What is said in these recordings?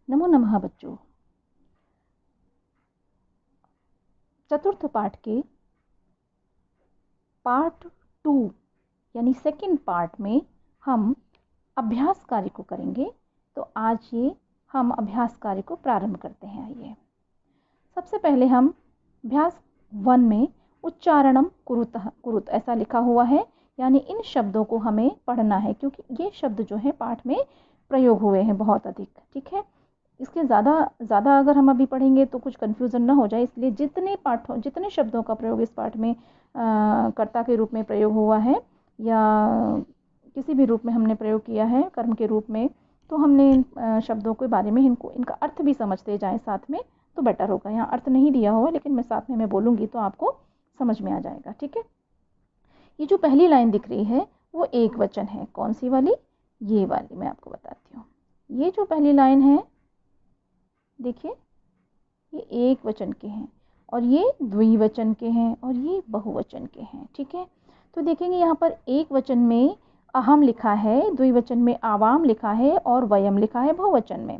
नमो नमः बच्चों। चतुर्थ पाठ के पार्ट 2 यानी सेकंड पार्ट में हम अभ्यास कार्य को करेंगे। तो आज ये हम अभ्यास कार्य को प्रारंभ करते हैं। आइए, सबसे पहले हम अभ्यास 1 में उच्चारणम कुरुतः कुरुत ऐसा लिखा हुआ है, यानी इन शब्दों को हमें पढ़ना है क्योंकि ये शब्द जो है पाठ में प्रयोग हुए हैं बहुत अधिक। ठीक है, इसके ज़्यादा अगर हम अभी पढ़ेंगे तो कुछ कन्फ्यूज़न ना हो जाए, इसलिए जितने शब्दों का प्रयोग इस पाठ में कर्ता के रूप में प्रयोग हुआ है या किसी भी रूप में हमने प्रयोग किया है कर्म के रूप में, तो हमने इन शब्दों के बारे में इनका अर्थ भी समझते जाएं साथ में, तो बेटर होगा। यहाँ अर्थ नहीं दिया हुआ लेकिन मैं साथ में मैं बोलूँगी तो आपको समझ में आ जाएगा। ठीक है, ये जो पहली लाइन दिख रही है वो एक वचन है। कौन सी वाली? ये वाली मैं आपको बताती हूँ। ये जो पहली लाइन है देखिए, ये एक वचन के हैं और ये द्विवचन के हैं और ये बहुवचन के हैं। ठीक है, तो देखेंगे यहाँ पर एक वचन में अहम लिखा है, द्विवचन में आवाम लिखा है और वयम लिखा है बहुवचन में।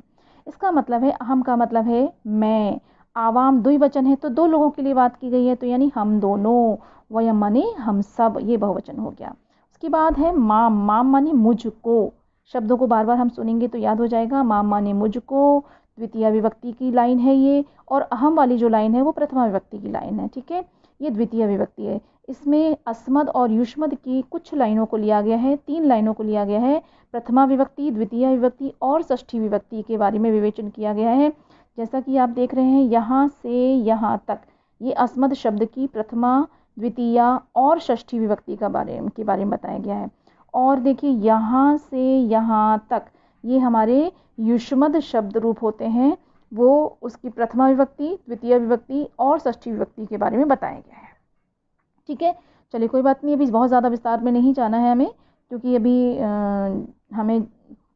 इसका मतलब है अहम का मतलब है मैं, आवाम द्विवचन है तो दो लोगों के लिए बात की गई है, तो यानी हम दोनों, वयम माने हम सब, ये बहुवचन हो गया। उसके बाद है माम, माम माने मुझको। शब्दों को बार बार हम सुनेंगे तो याद हो जाएगा। माम माने मुझको, द्वितीय विभक्ति की लाइन है ये, और अहम वाली जो लाइन है वो प्रथमा विभक्ति की लाइन है। ठीक है, ये द्वितीय विभक्ति है। इसमें अस्मद और युष्मद की कुछ लाइनों को लिया गया है, 3 लाइनों को लिया गया है। प्रथमा विभक्ति, द्वितीय विभक्ति और षष्ठी विभक्ति के बारे में विवेचन किया गया है। जैसा कि आप देख रहे हैं यहाँ से यहाँ तक ये अस्मद शब्द की प्रथमा, द्वितीय और षष्ठी विभक्ति के बारे में बताया गया है। और देखिए यहाँ से यहाँ तक ये हमारे युष्मद शब्द रूप होते हैं, वो उसकी प्रथमा विभक्ति, द्वितीय विभक्ति और षष्ठी विभक्ति के बारे में बताया गया है। ठीक है, चलिए कोई बात नहीं, अभी बहुत ज़्यादा विस्तार में नहीं जाना है हमें, क्योंकि अभी हमें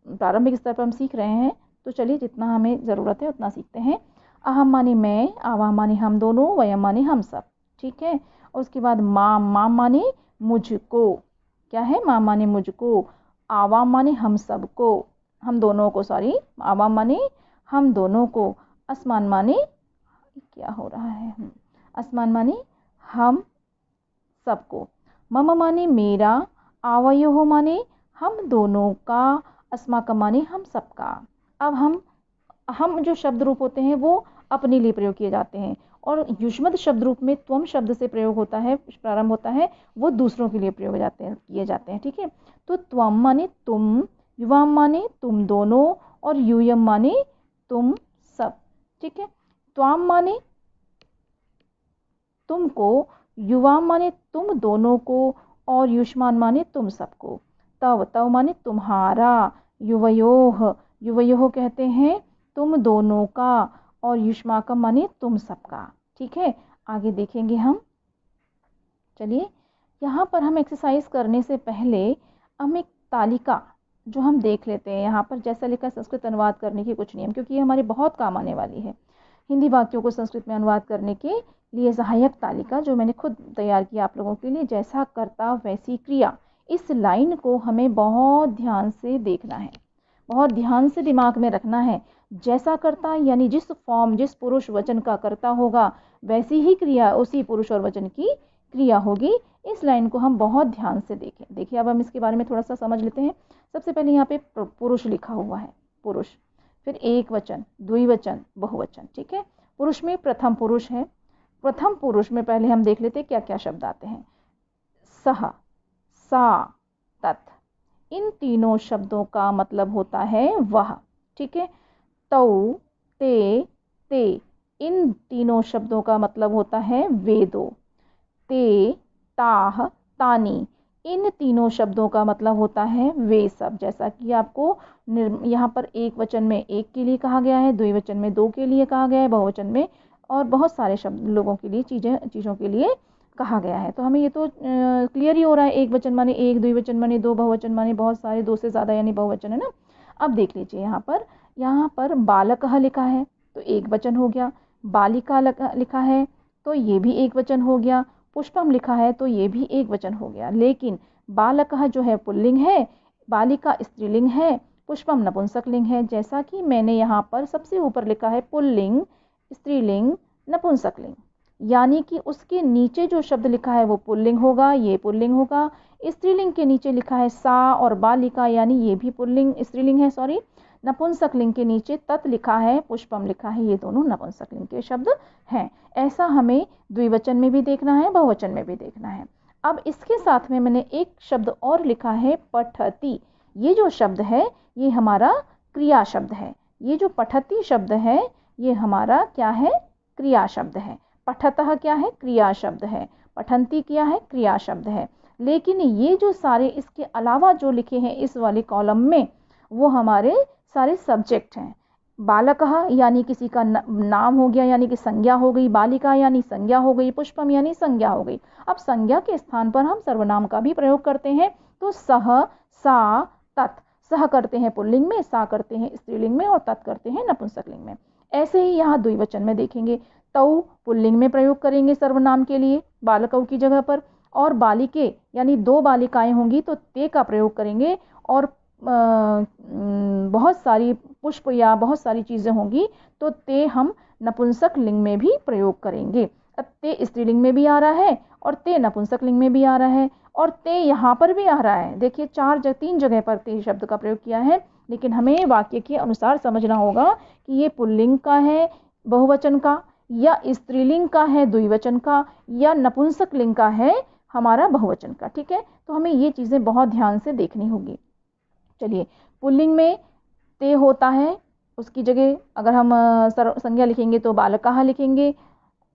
प्रारंभिक स्तर पर हम सीख रहे हैं। तो चलिए जितना हमें ज़रूरत है उतना सीखते हैं। अहम माने मैं, आवाम माने हम दोनों, वयम माने हम सब। ठीक है, और उसके बाद माम, माम माने मुझको। क्या है? माम माने मुझको, आवाम माने हम सबको, हम दोनों को, सॉरी, आवाम माने हम दोनों को, आसमान माने, क्या हो रहा है, आसमान माने हम सबको, मम माने मेरा, आवयोः माने हम दोनों का, अस्माकं माने हम सबका। अब हम जो शब्द रूप होते हैं वो अपने लिए प्रयोग किए जाते हैं, और युष्मद शब्द रूप में त्वम शब्द से प्रयोग होता है, प्रारंभ होता है, वो दूसरों के लिए प्रयोग किए जाते हैं। ठीक है, तो त्वम माने तुम, युवाम माने तुम दोनों, और यूयम माने तुम सब। ठीक है, त्वाम माने तुमको, युवाम माने तुम दोनों को, और युष्मान माने तुम सबको। तव, तव माने तुम्हारा, युवयोः, युवयोः कहते हैं तुम दोनों का, और युष्माकम माने तुम सबका। ठीक है, आगे देखेंगे हम। चलिए, यहाँ पर हम एक्सरसाइज करने से पहले हम एक तालिका जो हम देख लेते हैं। यहाँ पर जैसा लिखा है संस्कृत अनुवाद करने के कुछ नियम, क्योंकि ये हमारे बहुत काम आने वाली है। हिंदी वाक्यों को संस्कृत में अनुवाद करने के लिए सहायक तालिका जो मैंने खुद तैयार किया आप लोगों के लिए। जैसा कर्ता वैसी क्रिया, इस लाइन को हमें बहुत ध्यान से देखना है, बहुत ध्यान से दिमाग में रखना है। जैसा कर्ता यानी जिस फॉर्म, जिस पुरुष वचन का कर्ता होगा, वैसी ही क्रिया उसी पुरुष और वचन की क्रिया होगी। इस लाइन को हम बहुत ध्यान से देखें। देखिए, अब हम इसके बारे में थोड़ा सा समझ लेते हैं। सबसे पहले यहाँ पे पुरुष लिखा हुआ है, पुरुष, फिर एक वचन, द्विवचन, बहुवचन। ठीक है, पुरुष में प्रथम पुरुष है। प्रथम पुरुष में पहले हम देख लेते हैं क्या क्या शब्द आते हैं। सह, सा, तत्, इन तीनों शब्दों का मतलब होता है वह। ठीक है, तौ, ते, ते, इन तीनों शब्दों का मतलब होता है वे दो। ते, ताह, तानी, इन तीनों शब्दों का मतलब होता है वे सब। जैसा कि आपको यहाँ पर एक वचन में एक के लिए कहा गया है, द्विवचन में दो के लिए कहा गया है, बहुवचन में और बहुत सारे शब्द लोगों के लिए, चीज़ों के लिए कहा गया है। तो हमें ये तो क्लियर ही हो रहा है, एक वचन माने एक, द्विवचन माने दो, बहुवचन माने बहुत सारे, दो से ज़्यादा यानी बहुवचन है ना। अब देख लीजिए यहाँ पर बालकः लिखा है तो एक वचन हो गया, बालिका लिखा है तो ये भी एक वचन हो गया, पुष्पम लिखा है तो ये भी एक वचन हो गया। लेकिन बालकः जो है पुल्लिंग है, बालिका स्त्रीलिंग है, पुष्पम नपुंसकलिंग है। जैसा कि मैंने यहाँ पर सबसे ऊपर लिखा है पुल्लिंग, स्त्रीलिंग, नपुंसकलिंग, यानी कि उसके नीचे जो शब्द लिखा है वो पुल्लिंग होगा, ये पुल्लिंग होगा। स्त्रीलिंग के नीचे लिखा है सा और बालिका, यानी ये भी पुल्लिंग स्त्रीलिंग है, सॉरी। नपुंसकलिंग के नीचे तत् लिखा है, पुष्पम लिखा है, ये दोनों नपुंसकलिंग के शब्द हैं। ऐसा हमें द्विवचन में भी देखना है, बहुवचन में भी देखना है। अब इसके साथ में मैंने एक शब्द और लिखा है पठति। ये जो शब्द है ये हमारा क्रिया शब्द है। ये जो पठति शब्द है ये हमारा क्या है, क्रिया शब्द है। पठतः क्या है, क्रिया शब्द है। पठन्ति क्या है, क्रिया शब्द है। लेकिन ये जो सारे इसके अलावा जो लिखे हैं इस वाले कॉलम में वो हमारे सारे सब्जेक्ट हैं। बालकः यानी किसी का नाम हो गया, यानी कि संज्ञा हो गई। बालिका यानी संज्ञा हो गई। पुष्पम यानी संज्ञा हो गई। अब संज्ञा के स्थान पर हम सर्वनाम का भी प्रयोग करते हैं, तो सह, सा, तत्। सह करते हैं पुल्लिंग में, सा करते हैं स्त्रीलिंग में और तत् करते हैं नपुंसकलिंग में। ऐसे ही यहाँ द्विवचन में देखेंगे, तौ पुल्लिंग में प्रयोग करेंगे सर्वनाम के लिए बालकौ की जगह पर, और बालिके यानी 2 बालिकाएं होंगी तो ते का प्रयोग करेंगे, और बहुत सारी पुष्प या बहुत सारी चीज़ें होंगी तो ते हम नपुंसक लिंग में भी प्रयोग करेंगे। अब ते स्त्रीलिंग में भी आ रहा है और ते नपुंसक लिंग में भी आ रहा है, और ते यहाँ पर भी आ रहा है। देखिए 3 जगह पर ते शब्द का प्रयोग किया है, लेकिन हमें वाक्य के अनुसार समझना होगा कि ये पुल्लिंग का है बहुवचन का, या स्त्रीलिंग का है द्विवचन का, या नपुंसक लिंग का है हमारा बहुवचन का। ठीक है, तो हमें ये चीज़ें बहुत ध्यान से देखनी होगी। चलिए, पुल्लिंग में ते होता है, उसकी जगह अगर हम संज्ञा लिखेंगे तो बालकाः लिखेंगे,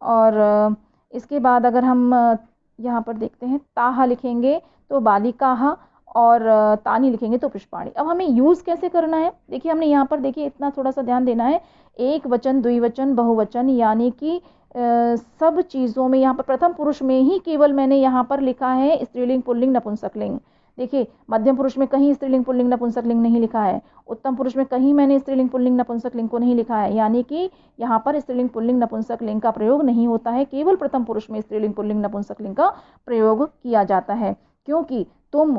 और इसके बाद अगर हम यहाँ पर देखते हैं ताः लिखेंगे तो बालिकाः, और तानी लिखेंगे तो पुष्पाणि। अब हमें यूज़ कैसे करना है, देखिए हमने यहाँ पर देखिए इतना थोड़ा सा ध्यान देना है। एक वचन, द्विवचन, बहुवचन, यानी कि सब चीज़ों में यहाँ पर प्रथम पुरुष में ही केवल मैंने यहाँ पर लिखा है स्त्रीलिंग, पुल्लिंग, नपुंसकलिंग। देखिए मध्यम पुरुष में कहीं स्त्रीलिंग, पुल्लिंग, नपुंसकलिंग नहीं लिखा है। उत्तम पुरुष में कहीं मैंने स्त्रीलिंग, पुल्लिंग, नपुंसकलिंग को नहीं लिखा है, यानी कि यहाँ पर स्त्रीलिंग, पुल्लिंग, नपुंसकलिंग का प्रयोग नहीं होता है। केवल प्रथम पुरुष में स्त्रीलिंग, पुल्लिंग, नपुंसकलिंग का प्रयोग किया जाता है, क्योंकि तुम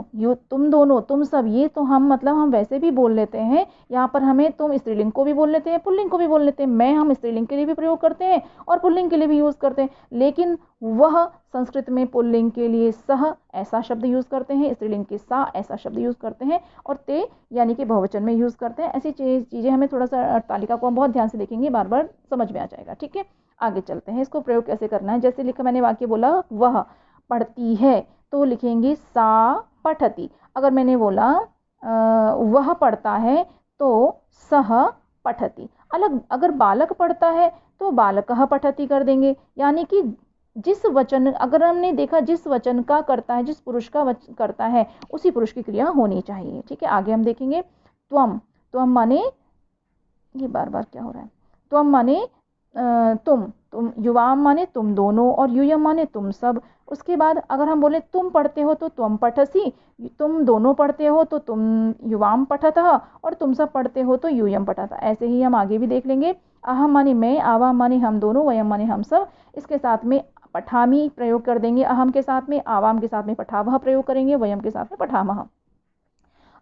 दोनों, तुम सब, ये तो हम मतलब हम वैसे भी बोल लेते हैं। यहाँ पर हमें तुम स्त्रीलिंग को भी बोल लेते हैं, पुल्लिंग को भी बोल लेते हैं। मैं हम स्त्रीलिंग के लिए भी प्रयोग करते हैं और पुल्लिंग के लिए भी यूज़ करते हैं, लेकिन वह संस्कृत में पुल्लिंग के लिए सह ऐसा शब्द यूज़ करते हैं, स्त्रीलिंग के सा ऐसा शब्द यूज़ करते हैं, और ते यानी कि बहुवचन में यूज़ करते हैं। ऐसी चीज़ें हमें थोड़ा सा तालिका को हम बहुत ध्यान से देखेंगे, बार बार समझ में आ जाएगा। ठीक है, आगे चलते हैं, इसको प्रयोग कैसे करना है। जैसे लिखा मैंने वाक्य बोला वह पढ़ती है, तो लिखेंगे सा पठति। अगर मैंने बोला वह पढ़ता है तो सह पठति। अलग अगर बालक पढ़ता है तो बालकः पठति कर देंगे, यानी कि जिस वचन, अगर हमने देखा जिस वचन का करता है, जिस पुरुष का करता है, उसी पुरुष की क्रिया होनी चाहिए। ठीक है, आगे हम देखेंगे त्वम। त्वम माने, ये बार बार क्या हो रहा है, त्वम माने तुम युवाम माने तुम दोनों, और यूयम माने तुम सब। उसके बाद अगर हम बोले तुम पढ़ते हो तो त्वम पठसि, तुम दोनों पढ़ते हो तो तुम युवाम पठतः, और तुम सब पढ़ते हो तो यूयम पठतः। ऐसे ही हम आगे भी देख लेंगे। अहम माने मैं, आवाम माने हम दोनों, वयम माने हम सब। इसके साथ में पठामी प्रयोग कर देंगे अहम के साथ में, आवाम के साथ में पठावह प्रयोग करेंगे, वयम के साथ में पठामह।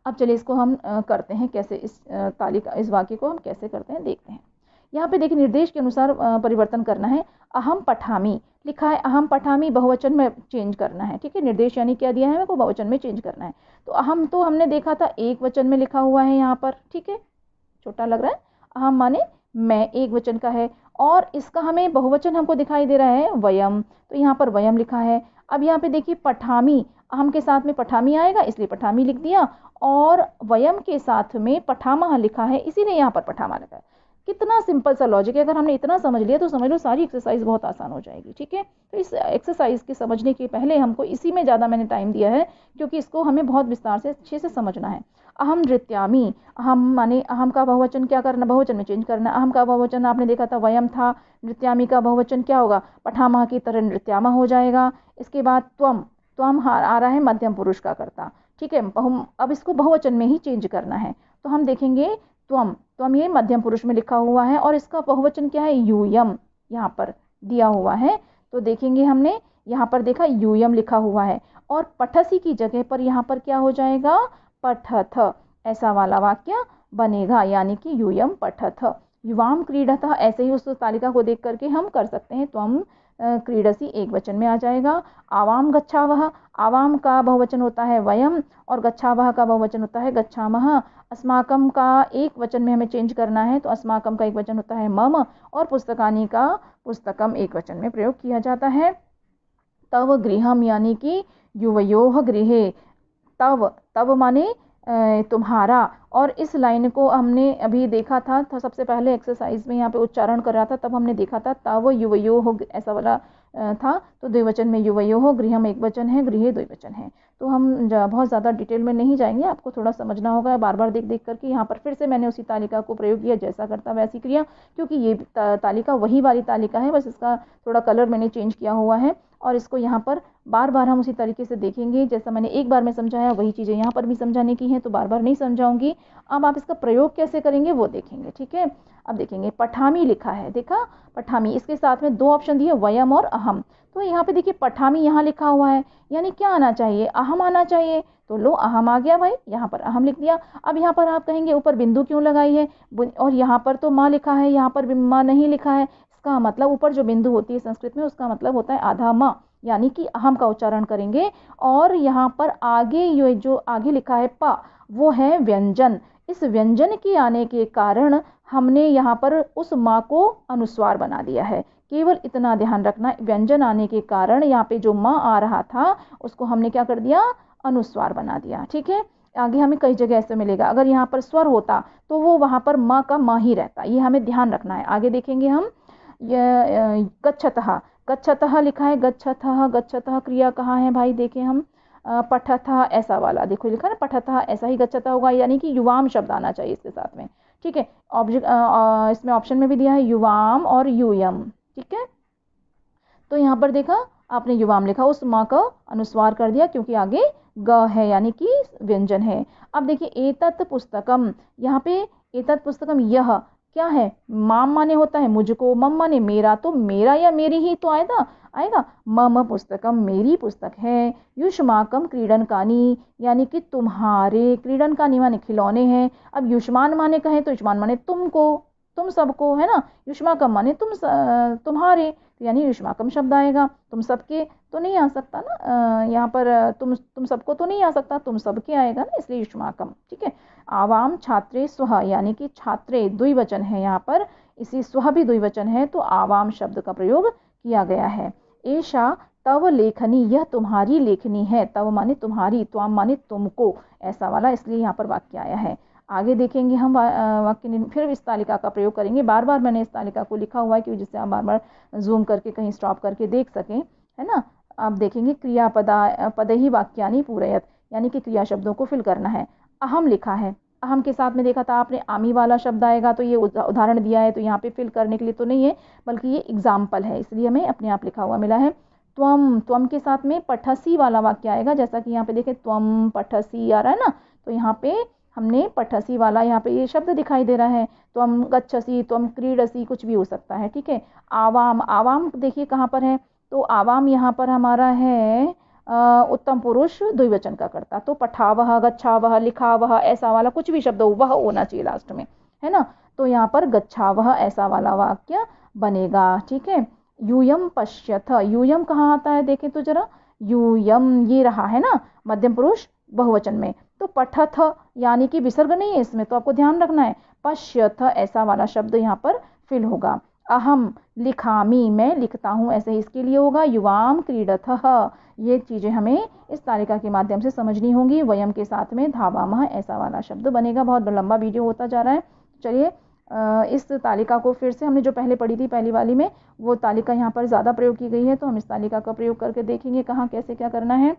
अब चलिए इसको हम करते हैं कैसे, इस तालिका, इस वाक्य को हम कैसे करते हैं देखते हैं। यहाँ पे देखिए निर्देश के अनुसार परिवर्तन करना है। अहम पठामी लिखा है, अहम पठामी बहुवचन में चेंज करना है। ठीक है, निर्देश यानी क्या दिया है, मेरे को बहुवचन में चेंज करना है। तो अहम तो हमने देखा था एक वचन में लिखा हुआ है यहाँ पर। ठीक है, छोटा लग रहा है। अहम माने मैं, एक वचन का है, और इसका हमें बहुवचन हमको दिखाई दे रहा है वयम, तो यहाँ पर वयम लिखा है। अब यहाँ पे देखिए पठामी, अहम के साथ में पठामी आएगा इसलिए पठामी लिख दिया, और वयम के साथ में पठामह लिखा है इसीलिए यहाँ पर पठामा लगा है। कितना सिंपल सा लॉजिक है, अगर हमने इतना समझ लिया तो समझ लो सारी एक्सरसाइज बहुत आसान हो जाएगी। ठीक है, तो इस एक्सरसाइज के समझने के पहले हमको इसी में ज़्यादा मैंने टाइम दिया है, क्योंकि इसको हमें बहुत विस्तार से अच्छे से समझना है। अहम नृत्यामी, अहम माने अहम का बहुवचन क्या करना, बहुवचन में चेंज करना। अहम का बहुवचन आपने देखा था वयम था, नृत्यामी का बहुवचन क्या होगा, पठामह की तरह नृत्यामा हो जाएगा। इसके बाद त्वम, त्वम आ रहा है मध्यम पुरुष का कर्ता। ठीक है, अब इसको बहुवचन में ही चेंज करना है, तो हम देखेंगे त्वम, त्वम ये मध्यम पुरुष में लिखा हुआ है, और इसका बहुवचन क्या है, यूयम यहाँ पर दिया हुआ है। तो देखेंगे हमने यहाँ पर देखा यूयम लिखा हुआ है, और पठसी की जगह पर यहाँ पर क्या हो जाएगा, पठथ। ऐसा वाला वाक्य बनेगा, यानी कि यूयम पठथ। युवाम क्रीडतः, ऐसे ही उस तालिका को देख करके हम कर सकते हैं। त्वम क्रीडसी एक वचन में आ जाएगा। आवाम गच्छावह, आवाम का बहुवचन होता है वयम और गच्छावह का बहुवचन होता है गच्छामः। अस्माकम का एक वचन में हमें चेंज करना है, तो अस्माकम का एक वचन होता है मम और पुस्तकानी का पुस्तकम एक वचन में प्रयोग किया जाता है। तव गृहम, यानी कि युवयोः गृहे। तव, तव माने तुम्हारा, और इस लाइन को हमने अभी देखा था, तो सबसे पहले एक्सरसाइज में यहाँ पे उच्चारण कर रहा था, तब हमने देखा था तव युवयोः ऐसा वाला था, तो द्विवचन में युवयोः, गृहम एक वचन है, गृहे द्विवचन है। तो हम बहुत ज़्यादा डिटेल में नहीं जाएंगे, आपको थोड़ा समझना होगा बार बार देख देख करके। यहाँ पर फिर से मैंने उसी तालिका को प्रयोग किया, जैसा करता वैसी क्रिया, क्योंकि ये तालिका वही वाली तालिका है, बस इसका थोड़ा कलर मैंने चेंज किया हुआ है। और इसको यहाँ पर बार बार हम उसी तरीके से देखेंगे, जैसा मैंने एक बार में समझाया वही चीज़ें यहाँ पर भी समझाने की हैं, तो बार बार नहीं समझाऊंगी। अब आप इसका प्रयोग कैसे करेंगे वो देखेंगे, ठीक है। अब देखेंगे, पठामी लिखा है, देखा पठामी, इसके साथ में दो ऑप्शन दिए, वयम और अहम। तो यहाँ पे देखिए पठामी यहाँ लिखा हुआ है, यानी क्या आना चाहिए, अहम आना चाहिए, तो लो अहम आ गया भाई, यहाँ पर अहम लिख दिया। अब यहाँ पर आप कहेंगे ऊपर बिंदु क्यों लगाई है, और यहाँ पर तो माँ लिखा है, यहाँ पर माँ नहीं लिखा है। इसका मतलब ऊपर जो बिंदु होती है संस्कृत में, उसका मतलब होता है आधा माँ, यानी कि अहम का उच्चारण करेंगे। और यहाँ पर आगे ये जो आगे लिखा है पा, वो है व्यंजन। इस व्यंजन के आने के कारण हमने यहाँ पर उस माँ को अनुस्वार बना दिया है। केवल इतना ध्यान रखना, व्यंजन आने के कारण यहाँ पे जो माँ आ रहा था उसको हमने क्या कर दिया, अनुस्वार बना दिया, ठीक है। आगे हमें कई जगह ऐसे मिलेगा, अगर यहाँ पर स्वर होता तो वो वहाँ पर माँ का माँ ही रहता, ये हमें ध्यान रखना है। आगे देखेंगे हम, गच्छतः, गच्छतः लिखा है, गच्छतः, गच्छतः क्रिया कहाँ है भाई, देखें हम, पठतः ऐसा वाला, देखो लिखा है ना पठतः, ऐसा ही गच्छतः होगा, यानी कि युवाम शब्द आना चाहिए इसके साथ में, ठीक है। ऑब्जेक्ट इसमें ऑप्शन में भी दिया है युवाम और यूयम, ठीक है। तो यहाँ पर देखा आपने युवाम लिखा, उस माँ का अनुस्वार कर दिया क्योंकि आगे ग है, यानी कि व्यंजन है। अब देखिए एतत् पुस्तकम, यहाँ पे एतत् पुस्तकम, यह क्या है, माम माने होता है मुझको, मम माने मेरा, तो मेरा या मेरी ही तो आएगा। मम पुस्तकम, मेरी पुस्तक है। युष्माकम क्रीडनकानी, यानी कि तुम्हारे, क्रीडनकानी माने खिलौने हैं। अब युष्मान माने कहें तो युष्मान माने तुमको, तुम सबको, है ना। युष्माकम माने तुम्हारे, यानी युष्माकम शब्द आएगा। तुम सबके तो नहीं आ सकता ना, यहाँ पर तुम सबको तो नहीं आ सकता, तुम सबके आएगा ना, इसलिए युष्माकम, ठीक है। आवाम छात्रे स्वः, यानी कि छात्रे द्विवचन है यहाँ पर, इसी स्वः भी द्विवचन है, तो आवाम शब्द का प्रयोग किया गया है। एषा तव लेखनी, यह तुम्हारी लेखनी है। तव माने तुम्हारी, त्वाम माने तुमको, ऐसा वाला, इसलिए यहाँ पर वाक्य आया है। आगे देखेंगे हम वाक्य, फिर इस तालिका का प्रयोग करेंगे। बार बार मैंने इस तालिका को लिखा हुआ है कि जिससे आप बार बार जूम करके कहीं स्टॉप करके देख सकें, है ना। आप देखेंगे क्रियापद ही वाक्यानि पूरयत, यानी कि क्रिया शब्दों को फिल करना है। अहम लिखा है, अहम के साथ में देखा था आपने आमी वाला शब्द आएगा, तो ये उदाहरण दिया है, तो यहाँ पे फिल करने के लिए तो नहीं है, बल्कि ये एग्जाम्पल है, इसलिए हमें अपने आप लिखा हुआ मिला है। त्वम के साथ में पठसी वाला वाक्य आएगा, जैसा कि यहाँ पे देखें त्वम पठसी आ रहा है ना, तो यहाँ पे हमने पठसी वाला, यहाँ पे ये शब्द दिखाई दे रहा है। त्वम गच्छसी, त्वम क्रीडसी, कुछ भी हो सकता है, ठीक है। आवाम, आवाम देखिए कहाँ पर है, तो आवाम यहाँ पर हमारा है उत्तम पुरुष द्विवचन का करता, तो पठावह, गच्छावह, लिखावह, ऐसा वाला कुछ भी शब्द वह होना चाहिए लास्ट में, है ना। तो यहाँ पर गच्छावह ऐसा वाला वाक्य बनेगा, ठीक है। यूयम पश्यथ, यूयम कहाँ आता है देखें तो जरा, यूयम ये रहा है ना, मध्यम पुरुष बहुवचन में, तो पठथ यानी कि विसर्ग नहीं है इसमें, तो आपको ध्यान रखना है। पश्यथ ऐसा वाला शब्द यहाँ पर फिल होगा। अहम लिखामी, मैं लिखता हूँ, ऐसे ही इसके लिए होगा। युवाम क्रीडथः, ये चीज़ें हमें इस तालिका के माध्यम से समझनी होंगी। वयम के साथ में धावामः ऐसा वाला शब्द बनेगा। बहुत लंबा वीडियो होता जा रहा है, चलिए इस तालिका को फिर से, हमने जो पहले पढ़ी थी पहली वाली में, वो तालिका यहाँ पर ज़्यादा प्रयोग की गई है, तो हम इस तालिका का प्रयोग करके देखेंगे कहाँ कैसे क्या करना है।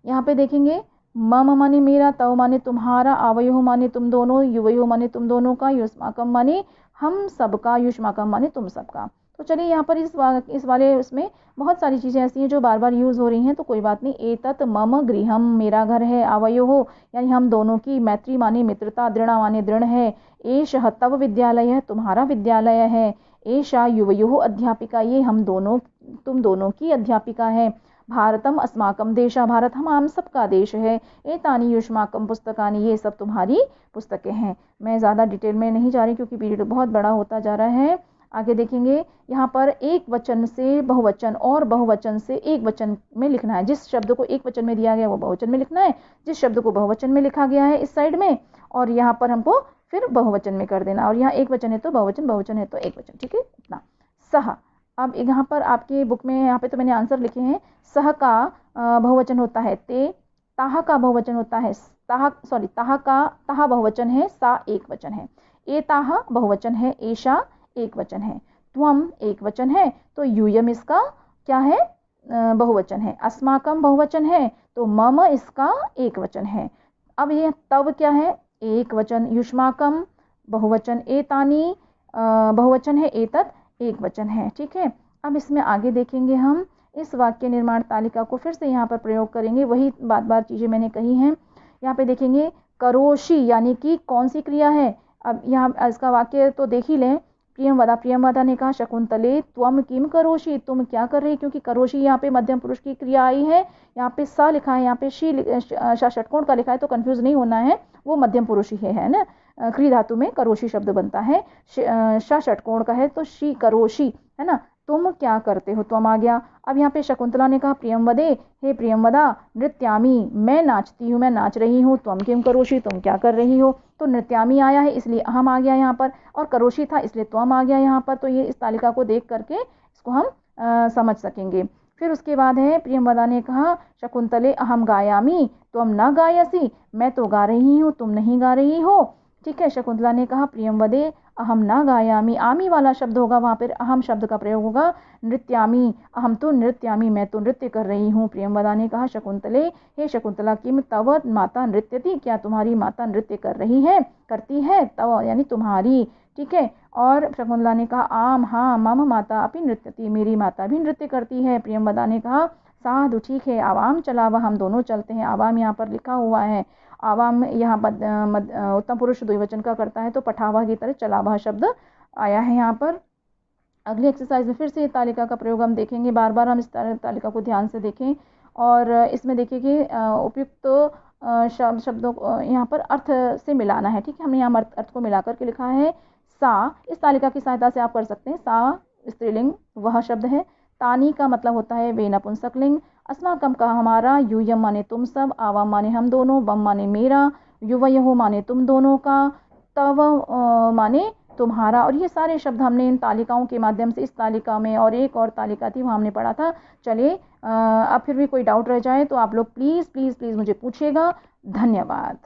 यहाँ पे देखेंगे, मम माने मेरा, तव माने तुम्हारा, आवयोः माने तुम दोनों, युवयोः माने तुम दोनों का, युष्माकम माने हम सबका, युष्माकम माने तुम सबका। तो चलिए यहाँ पर इस वाले उसमें बहुत सारी चीज़ें ऐसी हैं जो बार बार यूज़ हो रही हैं, तो कोई बात नहीं। एतत् मम गृहम, मेरा घर है। आवयोः यानी हम दोनों की, मैत्री माने मित्रता, दृढ़ माने दृढ़ है। एषः तव विद्यालय, तुम्हारा विद्यालय है। एषा युवयोः अध्यापिका, ये हम दोनों, तुम दोनों की अध्यापिका है। भारतम अस्माकं देशः, भारत हम सबका देश है। एतानि युष्माकं पुस्तकानि, ये सब तुम्हारी पुस्तकें हैं। मैं ज़्यादा डिटेल में नहीं जा रही क्योंकि पीरियड बहुत बड़ा होता जा रहा है। आगे देखेंगे यहाँ पर एक वचन से बहुवचन और बहुवचन से एक वचन में लिखना है। जिस शब्द को एक वचन में दिया गया वो बहुवचन में लिखना है, जिस शब्द को बहुवचन में लिखा गया है इस साइड में, और यहाँ पर हमको फिर बहुवचन में कर देना। और यहाँ एक वचन है तो बहुवचन, बहुवचन है तो एक वचन, ठीक है इतना। सह, अब यहाँ पर आपके बुक में यहाँ पे तो मैंने आंसर लिखे हैं। सह का बहुवचन होता है ते, ताह का बहुवचन होता है ताह बहुवचन है, सा एक वचन है। एताह बहुवचन है, एषा एक वचन है। त्वम एक वचन है तो यूयम इसका क्या है, बहुवचन है। अस्माकम बहुवचन है तो मम इसका एक वचन है। अब ये तव क्या है, एक वचन। युष्माकम बहुवचन, एतानी बहुवचन है, एतत एक वचन है, ठीक है। अब इसमें आगे देखेंगे हम इस वाक्य निर्माण तालिका को फिर से यहाँ पर प्रयोग करेंगे, वही बार बार चीज़ें मैंने कही हैं। यहाँ पे देखेंगे करोषि यानी कि कौन सी क्रिया है। अब यहाँ इसका वाक्य तो देख ही लें। प्रियमवदा ने कहा शकुंतले त्वम किम करोषि, तुम क्या कर रही, क्योंकि करोषि यहाँ पे मध्यम पुरुष की क्रिया आई है। यहाँ पे स लिखा है, यहाँ पे शी षटकोण का लिखा है, तो कंफ्यूज नहीं होना है, वो मध्यम पुरुष ही है ना। क्री धातु में करोषि शब्द बनता है, श षटकोण का है तो शी करोषि है ना। तुम क्या करते हो, तुम आ गया। अब यहाँ पे शकुंतला ने कहा प्रियमवदे, हे प्रियमवदा नृत्यामी, मैं नाचती हूँ, मैं नाच रही हूँ। त्वम किम करोषि, तुम क्या कर रही हो। तो नृत्यामी आया है इसलिए अहम आ गया यहाँ पर, और करोषि था इसलिए त्वम आ गया यहाँ पर। तो ये इस तालिका को देख करके इसको हम समझ सकेंगे। फिर उसके बाद है प्रियमवदा ने कहा शकुंतले अहम गायामी त्वम न गायसी, मैं तो गा रही हूँ तुम नहीं गा रही हो, ठीक है। शकुंतला ने कहा प्रियमवदे अहम ना गायामी, आमी वाला शब्द होगा, वहाँ पर अहम शब्द का प्रयोग होगा। नृत्यामी, अहम तो नृत्यामी, मैं तो नृत्य कर रही हूँ। प्रियमवदा ने कहा शकुंतले, हे शकुंतला किम तव माता नृत्यति, क्या तुम्हारी माता नृत्य कर रही है, करती है। तव यानी तुम्हारी, ठीक है। और शकुंतला ने कहा आम, हाँ, मम माता अपनी नृत्यति, मेरी माता भी नृत्य करती है। प्रियमवदा ने कहा साधु, ठीक है, आवाम चलावा, हम दोनों चलते हैं। आवाम यहाँ पर लिखा हुआ है, आवाम यहाँ उत्तम पुरुष द्विवचन का करता है तो पठावा की तरह चलावा शब्द आया है यहाँ पर। अगली एक्सरसाइज में फिर से तालिका का प्रयोग हम देखेंगे, बार बार हम इस तालिका को ध्यान से देखें। और इसमें देखिए कि उपयुक्त शब्दों को यहाँ पर अर्थ से मिलाना है, ठीक है। हमने यहाँ अर्थ को मिला करके लिखा है। सा, इस तालिका की सहायता से आप कर सकते हैं। सा स्त्रीलिंग वह शब्द है। तानी का मतलब होता है वे नपुंसकलिंग। अस्माकम का हमारा, यूयम माने तुम सब, आवाम माने हम दोनों, वम माने मेरा, युवयहो माने तुम दोनों का, तव माने तुम्हारा। और ये सारे शब्द हमने इन तालिकाओं के माध्यम से, इस तालिका में और एक और तालिका थी वहाँ हमने पढ़ा था। चलिए अब फिर भी कोई डाउट रह जाए तो आप लोग प्लीज़ प्लीज़ प्लीज़ मुझे पूछिएगा। धन्यवाद।